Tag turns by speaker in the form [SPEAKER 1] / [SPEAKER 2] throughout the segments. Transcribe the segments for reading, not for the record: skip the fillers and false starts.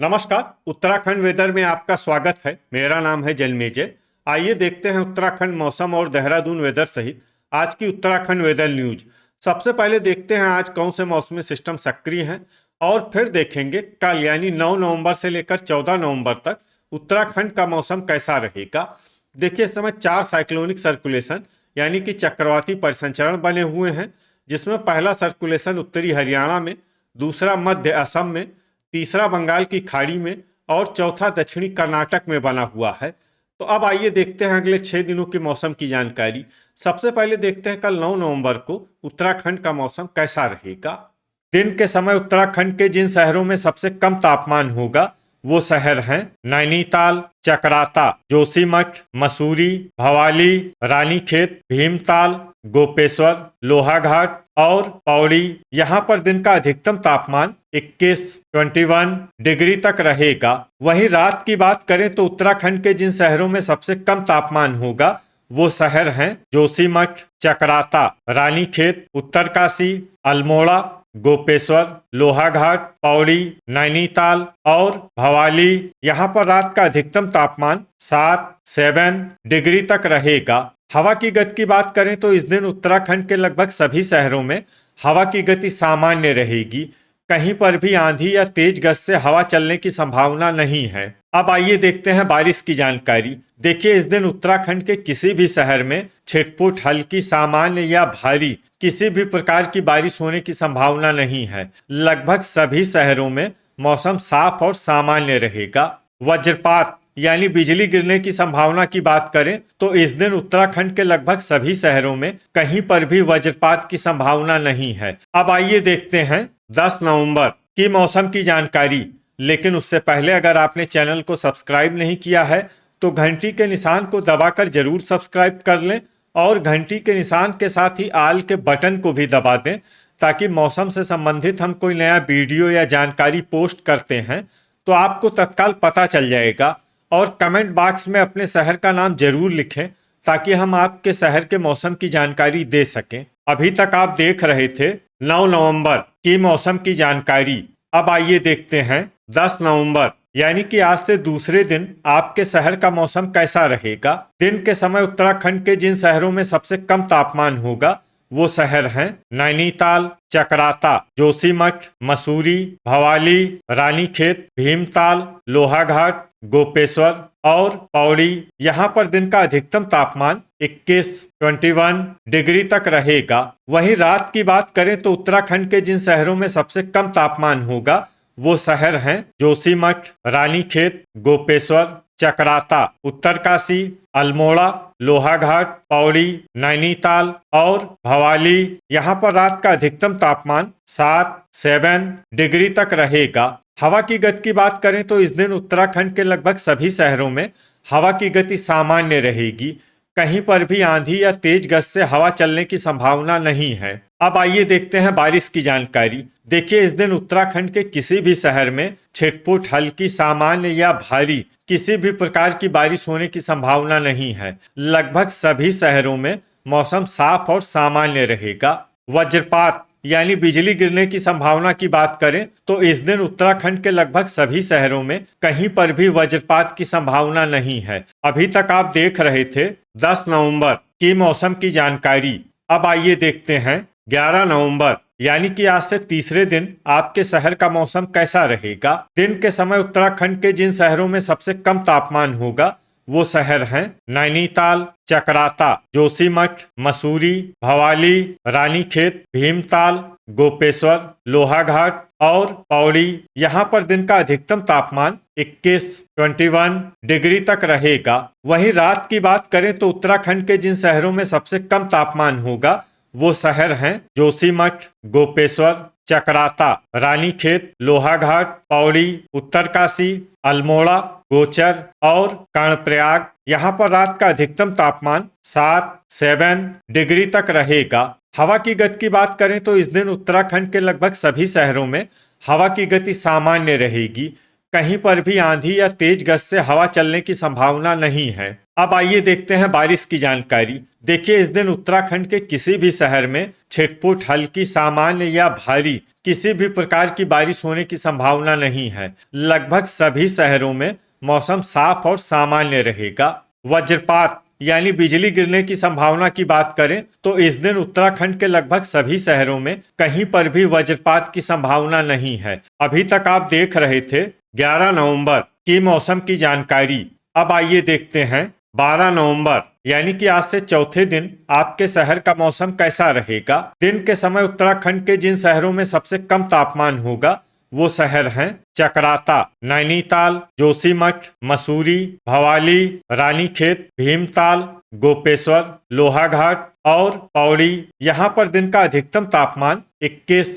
[SPEAKER 1] नमस्कार। उत्तराखंड वेदर में आपका स्वागत है। मेरा नाम है जन्मेजय। आइए देखते हैं उत्तराखंड मौसम और देहरादून वेदर सहित आज की उत्तराखंड वेदर न्यूज। सबसे पहले देखते हैं आज कौन से मौसमी सिस्टम सक्रिय हैं और फिर देखेंगे कल यानी 9 नवंबर से लेकर 14 नवंबर तक उत्तराखंड का मौसम कैसा रहेगा। देखिए, इस समय 4 साइक्लोनिक सर्कुलेशन यानी कि चक्रवाती परिसंचरण बने हुए हैं, जिसमें पहला सर्कुलेशन उत्तरी हरियाणा में, दूसरा मध्य असम में, तीसरा बंगाल की खाड़ी में और चौथा दक्षिणी कर्नाटक में बना हुआ है। तो अब आइए देखते हैं अगले 6 दिनों के मौसम की जानकारी। सबसे पहले देखते हैं कल 9 नवंबर को उत्तराखंड का मौसम कैसा रहेगा। दिन के समय उत्तराखंड के जिन शहरों में सबसे कम तापमान होगा वो शहर हैं नैनीताल, चकराता, जोशीमठ, मसूरी, भवाली, रानीखेत, भीमताल, गोपेश्वर, लोहाघाट और पौड़ी। यहाँ पर दिन का अधिकतम तापमान 21 डिग्री तक रहेगा। वहीं रात की बात करें तो उत्तराखंड के जिन शहरों में सबसे कम तापमान होगा वो शहर हैं जोशीमठ, चकराता, रानीखेत, उत्तरकाशी, अल्मोड़ा, गोपेश्वर, लोहाघाट, पौड़ी, नैनीताल और भवाली। यहाँ पर रात का अधिकतम तापमान 7 डिग्री तक रहेगा। हवा की गति की बात करें तो इस दिन उत्तराखंड के लगभग सभी शहरों में हवा की गति सामान्य रहेगी। कहीं पर भी आंधी या तेज गति से हवा चलने की संभावना नहीं है। अब आइए देखते हैं बारिश की जानकारी। देखिए, इस दिन उत्तराखंड के किसी भी शहर में छिटपुट, हल्की, सामान्य या भारी किसी भी प्रकार की बारिश होने की संभावना नहीं है। लगभग सभी शहरों में मौसम साफ और सामान्य रहेगा। वज्रपात यानी बिजली गिरने की संभावना की बात करें तो इस दिन उत्तराखंड के लगभग सभी शहरों में कहीं पर भी वज्रपात की संभावना नहीं है। अब आइए देखते हैं 10 नवंबर की मौसम की जानकारी। लेकिन उससे पहले अगर आपने चैनल को सब्सक्राइब नहीं किया है तो घंटी के निशान को दबाकर जरूर सब्सक्राइब कर लें और घंटी के निशान के साथ ही आल के बटन को भी दबा दें, ताकि मौसम से संबंधित हम कोई नया वीडियो या जानकारी पोस्ट करते हैं तो आपको तत्काल पता चल जाएगा। और कमेंट बॉक्स में अपने शहर का नाम जरूर लिखें ताकि हम आपके शहर के मौसम की जानकारी दे सकें। अभी तक आप देख रहे थे 9 नवंबर की मौसम की जानकारी। अब आइए देखते हैं 10 नवंबर यानी कि आज से दूसरे दिन आपके शहर का मौसम कैसा रहेगा। दिन के समय उत्तराखंड के जिन शहरों में सबसे कम तापमान होगा वो शहर हैं नैनीताल, चकराता, जोशीमठ, मसूरी, भवाली, रानीखेत, भीमताल, लोहाघाट, गोपेश्वर और पौड़ी। यहाँ पर दिन का अधिकतम तापमान 21 डिग्री तक रहेगा। वहीं रात की बात करें तो उत्तराखंड के जिन शहरों में सबसे कम तापमान होगा वो शहर हैं जोशीमठ, रानीखेत, गोपेश्वर, चकराता, उत्तरकाशी, अल्मोड़ा, लोहाघाट, पौड़ी, नैनीताल और भवाली। यहाँ पर रात का अधिकतम तापमान 7 डिग्री तक रहेगा। हवा की गति की बात करें तो इस दिन उत्तराखंड के लगभग सभी शहरों में हवा की गति सामान्य रहेगी। कहीं पर भी आंधी या तेज गति से हवा चलने की संभावना नहीं है। अब आइए देखते हैं बारिश की जानकारी। देखिए, इस दिन उत्तराखंड के किसी भी शहर में छिटपुट, हल्की, सामान्य या भारी किसी भी प्रकार की बारिश होने की संभावना नहीं है। लगभग सभी शहरों में मौसम साफ और सामान्य रहेगा। वज्रपात यानी बिजली गिरने की संभावना की बात करें तो इस दिन उत्तराखंड के लगभग सभी शहरों में कहीं पर भी वज्रपात की संभावना नहीं है। अभी तक आप देख रहे थे 10 नवंबर की मौसम की जानकारी। अब आइए देखते हैं 11 नवंबर यानी कि आज से तीसरे दिन आपके शहर का मौसम कैसा रहेगा। दिन के समय उत्तराखंड के जिन शहरों में सबसे कम तापमान होगा वो शहर हैं नैनीताल, चकराता, जोशीमठ, मसूरी, भवाली, रानीखेत, भीमताल, गोपेश्वर, लोहाघाट और पौड़ी। यहाँ पर दिन का अधिकतम तापमान 21 डिग्री तक रहेगा। वहीं रात की बात करें तो उत्तराखंड के जिन शहरों में सबसे कम तापमान होगा वो शहर हैं जोशीमठ, गोपेश्वर, चकराता, रानीखेत, लोहाघाट, पौड़ी, उत्तरकाशी, अल्मोड़ा, गोचर और कर्णप्रयाग। यहाँ पर रात का अधिकतम तापमान 7 डिग्री तक रहेगा। हवा की गति की बात करें तो इस दिन उत्तराखंड के लगभग सभी शहरों में हवा की गति सामान्य रहेगी। कहीं पर भी आंधी या तेज गज से हवा चलने की संभावना नहीं है। अब आइए देखते हैं बारिश की जानकारी। देखिए, इस दिन उत्तराखंड के किसी भी शहर में छिटपुट हल्की सामान्य या भारी किसी भी प्रकार की बारिश होने की संभावना नहीं है। लगभग सभी शहरों में मौसम साफ और सामान्य रहेगा। वज्रपात यानी बिजली गिरने की संभावना की बात करें तो इस दिन उत्तराखंड के लगभग सभी शहरों में कहीं पर भी वज्रपात की संभावना नहीं है। अभी तक आप देख रहे थे 11 नवंबर की मौसम की जानकारी। अब आइए देखते हैं 12 नवंबर यानी कि आज से चौथे दिन आपके शहर का मौसम कैसा रहेगा। दिन के समय उत्तराखंड के जिन शहरों में सबसे कम तापमान होगा वो शहर हैं चकराता, नैनीताल, जोशीमठ, मसूरी, भवाली, रानीखेत, भीमताल, गोपेश्वर, लोहाघाट और पौड़ी। यहाँ पर दिन का अधिकतम तापमान 21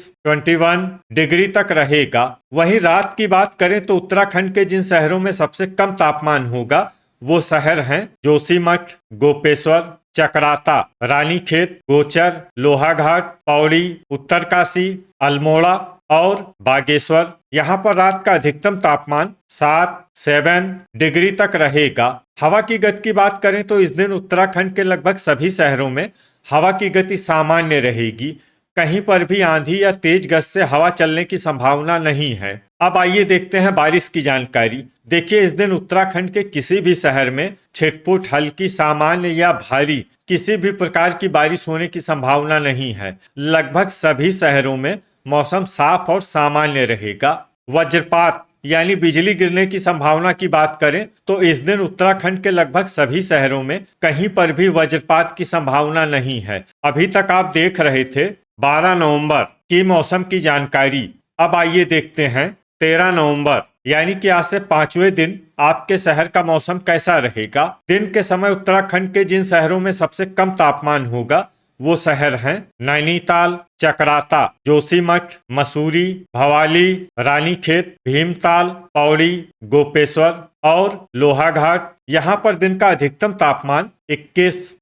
[SPEAKER 1] डिग्री तक रहेगा। वहीं रात की बात करें तो उत्तराखंड के जिन शहरों में सबसे कम तापमान होगा वो शहर हैं जोशीमठ, गोपेश्वर, चकराता, रानीखेत, गोचर, लोहाघाट, पौड़ी, उत्तरकाशी, अल्मोड़ा और बागेश्वर। यहाँ पर रात का अधिकतम तापमान 7 डिग्री तक रहेगा। हवा की गति की बात करें तो इस दिन उत्तराखंड के लगभग सभी शहरों में हवा की गति सामान्य रहेगी। कहीं पर भी आंधी या तेज गज से हवा चलने की संभावना नहीं है। अब आइए देखते हैं बारिश की जानकारी। देखिए, इस दिन उत्तराखंड के किसी भी शहर में छिटपुट हल्की सामान्य या भारी किसी भी प्रकार की बारिश होने की संभावना नहीं है। लगभग सभी शहरों में मौसम साफ और सामान्य रहेगा। वज्रपात यानी बिजली गिरने की संभावना की बात करें तो इस दिन उत्तराखंड के लगभग सभी शहरों में कहीं पर भी वज्रपात की संभावना नहीं है। अभी तक आप देख रहे थे 12 नवंबर की मौसम की जानकारी। अब आइए देखते हैं 13 नवंबर यानी कि आज से 5वें दिन आपके शहर का मौसम कैसा रहेगा। दिन के समय उत्तराखंड के जिन शहरों में सबसे कम तापमान होगा वो शहर हैं नैनीताल, चकराता, जोशीमठ, मसूरी, भवाली, रानीखेत, भीमताल, पौड़ी, गोपेश्वर और लोहाघाट। यहाँ पर दिन का अधिकतम तापमान 21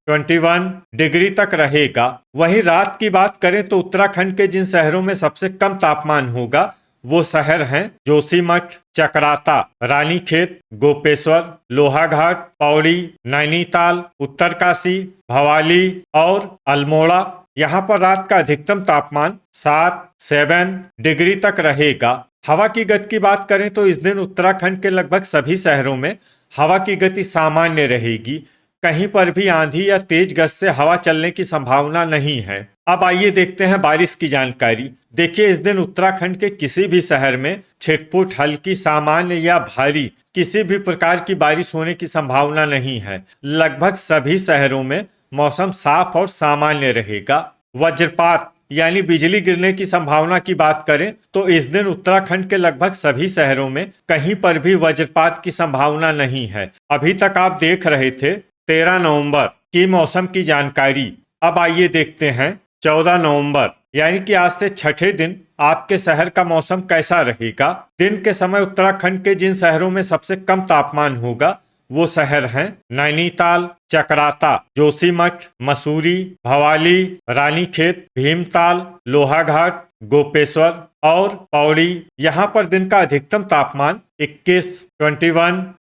[SPEAKER 1] डिग्री तक रहेगा। वहीं रात की बात करें तो उत्तराखंड के जिन शहरों में सबसे कम तापमान होगा वो शहर हैं जोशीमठ, चकराता, रानीखेत, गोपेश्वर, लोहाघाट, पौड़ी, नैनीताल, उत्तरकाशी, भवाली और अल्मोड़ा। यहाँ पर रात का अधिकतम तापमान 7 डिग्री तक रहेगा। हवा की गति की बात करें तो इस दिन उत्तराखंड के लगभग सभी शहरों में हवा की गति सामान्य रहेगी। कहीं पर भी आंधी या तेज गज से हवा चलने की संभावना नहीं है। अब आइए देखते हैं बारिश की जानकारी। देखिए, इस दिन उत्तराखंड के किसी भी शहर में छिटपुट हल्की सामान्य या भारी किसी भी प्रकार की बारिश होने की संभावना नहीं है। लगभग सभी शहरों में मौसम साफ और सामान्य रहेगा। वज्रपात यानी बिजली गिरने की संभावना की बात करें तो इस दिन उत्तराखंड के लगभग सभी शहरों में कहीं पर भी वज्रपात की संभावना नहीं है। अभी तक आप देख रहे थे 13 नवंबर की मौसम की जानकारी। अब आइए देखते हैं 14 नवंबर यानी कि आज से छठे दिन आपके शहर का मौसम कैसा रहेगा। दिन के समय उत्तराखंड के जिन शहरों में सबसे कम तापमान होगा वो शहर हैं नैनीताल, चकराता, जोशीमठ, मसूरी, भवाली, रानीखेत, भीमताल, लोहाघाट, गोपेश्वर और पौड़ी। यहाँ पर दिन का अधिकतम तापमान 21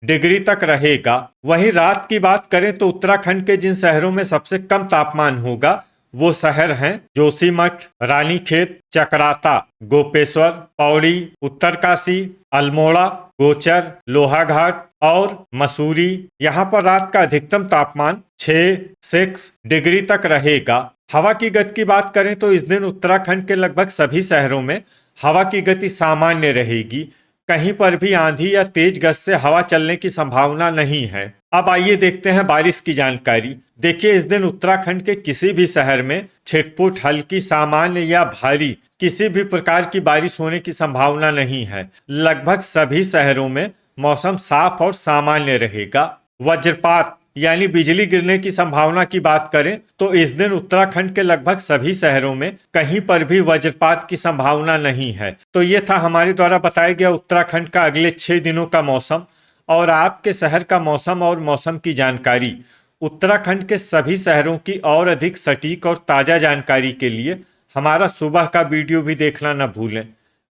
[SPEAKER 1] डिग्री तक रहेगा। वहीं रात की बात करें तो उत्तराखंड के जिन शहरों में सबसे कम तापमान होगा वो शहर हैं जोशीमठ, रानीखेत, चकराता, गोपेश्वर, पौड़ी, उत्तरकाशी, अल्मोड़ा, गोचर, लोहाघाट और मसूरी। यहाँ पर रात का अधिकतम तापमान 6 डिग्री तक रहेगा। हवा की गति की बात करें तो इस दिन उत्तराखंड के लगभग सभी शहरों में हवा की गति सामान्य रहेगी। कहीं पर भी आंधी या तेज गज से हवा चलने की संभावना नहीं है। अब आइए देखते हैं बारिश की जानकारी। देखिए, इस दिन उत्तराखंड के किसी भी शहर में छिटपुट हल्की सामान्य या भारी किसी भी प्रकार की बारिश होने की संभावना नहीं है। लगभग सभी शहरों में मौसम साफ और सामान्य रहेगा। वज्रपात यानी बिजली गिरने की संभावना की बात करें तो इस दिन उत्तराखंड के लगभग सभी शहरों में कहीं पर भी वज्रपात की संभावना नहीं है। तो ये था हमारे द्वारा बताया गया उत्तराखंड का अगले 6 दिनों का मौसम और आपके शहर का मौसम और मौसम की जानकारी। उत्तराखंड के सभी शहरों की और अधिक सटीक और ताज़ा जानकारी के लिए हमारा सुबह का वीडियो भी देखना न भूलें।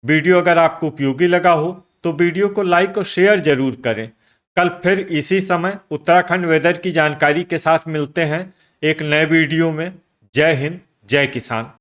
[SPEAKER 1] वीडियो अगर आपको उपयोगी लगा हो तो वीडियो को लाइक और शेयर जरूर करें। कल फिर इसी समय उत्तराखंड वेदर की जानकारी के साथ मिलते हैं एक नए वीडियो में। जय हिंद, जय किसान।